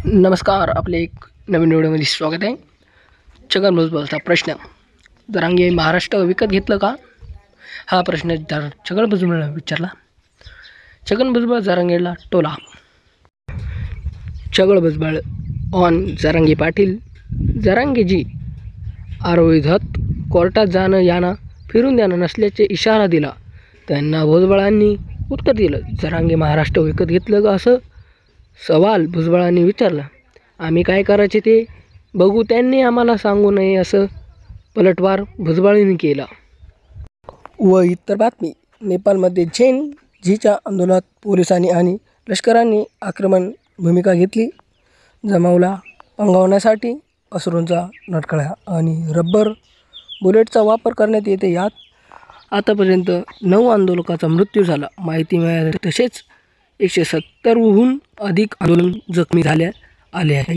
नमस्कार, आपले एक नवीन व्हिडिओमध्ये स्वागत आहे. छगन भुजबळचा प्रश्न, जरांगे महाराष्ट्र विकत घेतलं का? हा प्रश्न छगन भुजबळांना विचारला. छगन भुजबळ जरांगेला टोला. छगन भुजबळ ऑन जरांगे पाटील. जरांगेजी अविरोधात कोर्टात जाणं यांना फिरून देणं नसल्याचे इशारा दिला. त्यांना भुजबळांनी उत्तर दिलं, जरांगे महाराष्ट्र विकत घेतलं का? असं सवाल भुजबळांनी विचारला. आम्ही काय करायचे ते बघू, त्यांनी आम्हाला सांगू नये, असं पलटवार भुजबळांनी केला. व इतर बातमी, नेपाळमध्ये झेन झीच्या आंदोलनात पोलिसांनी आणि लष्कराने आक्रमक भूमिका घेतली. जमावाला पांगवण्यासाठी अश्रूंचा नळकाळा आणि रबर बुलेटचा वापर करण्यात येते. यात आतापर्यंत 9 आंदोलकांचा मृत्यू झाला माहिती मिळाली. तसेच 170हून अधिक आंदोलन जखमी झाले आहे.